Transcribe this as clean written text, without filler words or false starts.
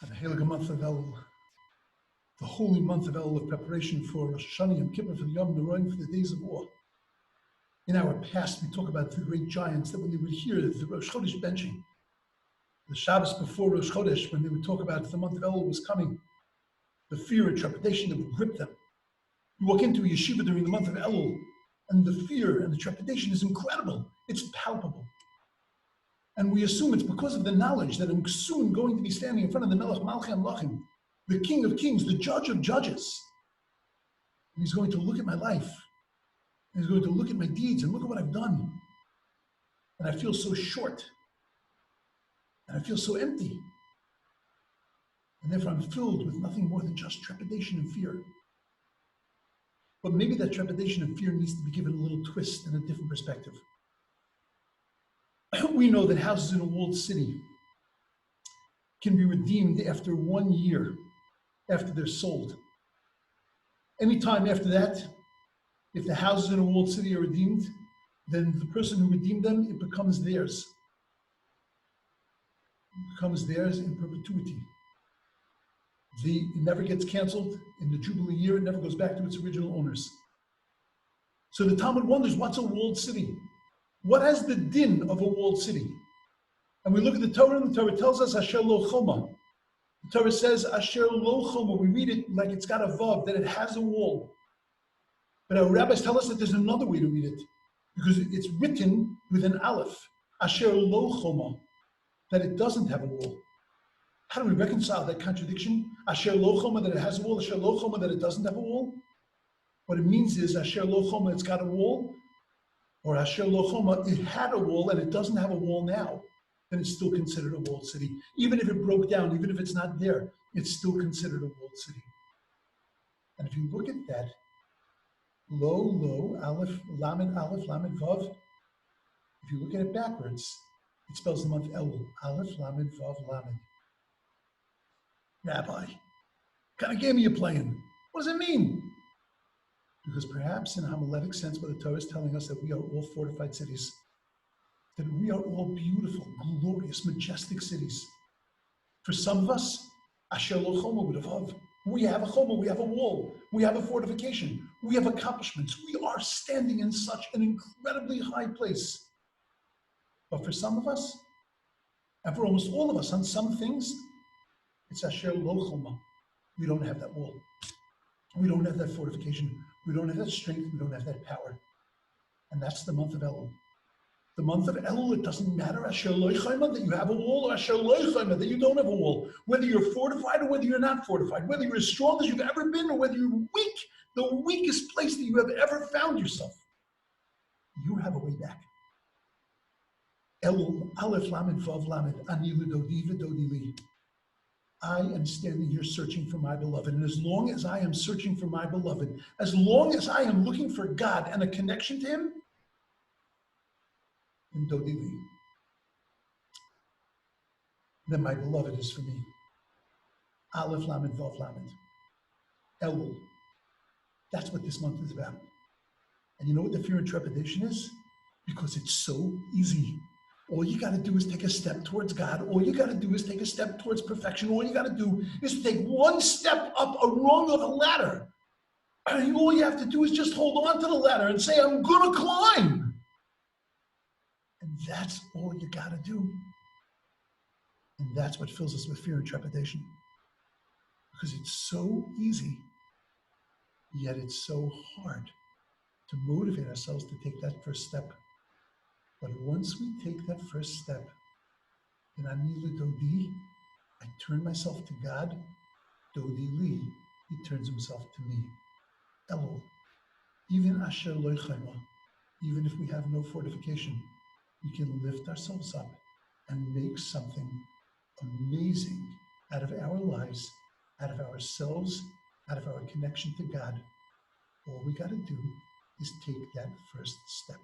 And the Heilige month of Elul, the holy month of Elul of preparation for Rosh Hashanah, Yom Kippur, for the Yom Noraim, for the days of war. In our past, we talk about the great giants that when they would hear the Rosh Chodesh benching, the Shabbos before Rosh Chodesh, when they would talk about the month of Elul was coming, the fear and trepidation that would grip them. You walk into a yeshiva during the month of Elul, and the fear and the trepidation is incredible. It's palpable. And we assume it's because of the knowledge that I'm soon going to be standing in front of the Melech Malchei Amlachim, the King of Kings, the Judge of Judges. And he's going to look at my life. And he's going to look at my deeds and look at what I've done. And I feel so short. And I feel so empty. And therefore I'm filled with nothing more than just trepidation and fear. But maybe that trepidation and fear needs to be given a little twist and a different perspective. We know that houses in a walled city can be redeemed after 1 year after they're sold. Anytime after that, if the houses in a walled city are redeemed, then the person who redeemed them, it becomes theirs. It becomes theirs in perpetuity. It never gets canceled. In the Jubilee year, it never goes back to its original owners. So the Talmud wonders, what's a walled city? What has the din of a walled city? And we look at the Torah, and the Torah tells us, Asher lo choma. The Torah says, Asher lo choma. We read it like it's got a vav, that it has a wall. But our rabbis tell us that there's another way to read it, because it's written with an aleph, Asher lo choma, that it doesn't have a wall. How do we reconcile that contradiction? Asher lo choma, that it has a wall, Asher lo choma, that it doesn't have a wall? What it means is, Asher lo choma, it's got a wall, or Asher lo choma, it had a wall and it doesn't have a wall now, then it's still considered a walled city. Even if it broke down, even if it's not there, it's still considered a walled city. And if you look at that, lo, aleph, lamed, vav, if you look at it backwards, it spells the month Elul, aleph, lamed, vav, lamed. Rabbi, what kind of game are you playing? What does it mean? Because perhaps in a homiletic sense, what the Torah is telling us that we are all fortified cities, that we are all beautiful, glorious, majestic cities. For some of us, Asher lo choma would have. We have a choma, we have a wall, we have a fortification, we have accomplishments. We are standing in such an incredibly high place. But for some of us, and for almost all of us, on some things, it's Asher lo choma. We don't have that wall. We don't have that fortification. We don't have that strength. We don't have that power. And that's the month of Elul. The month of Elul, it doesn't matter, Asher lo choma, that you have a wall, or Asher lo choma, that you don't have a wall. Whether you're fortified or whether you're not fortified, whether you're as strong as you've ever been or whether you're weak, the weakest place that you have ever found yourself, you have a way back. Elul, aleph lamed vav lamed, ani l'dodi v'dodi li. I am standing here searching for my beloved. And as long as I am searching for my beloved, as long as I am looking for God and a connection to him, in Dodi li, then my beloved is for me. Aleph lamed vav lamed. Elul. That's what this month is about. And you know what the fear and trepidation is? Because it's so easy. All you got to do is take a step towards God. All you got to do is take a step towards perfection. All you got to do is take one step up a rung of a ladder. And all you have to do is just hold on to the ladder and say, I'm going to climb. And that's all you got to do. And that's what fills us with fear and trepidation. Because it's so easy, yet it's so hard to motivate ourselves to take that first step. But once we take that first step, then ani l'dodi, I turn myself to God. Dodi li, he turns himself to me. Elul, even Asher lo choma, even if we have no fortification, we can lift ourselves up and make something amazing out of our lives, out of ourselves, out of our connection to God. All we got to do is take that first step.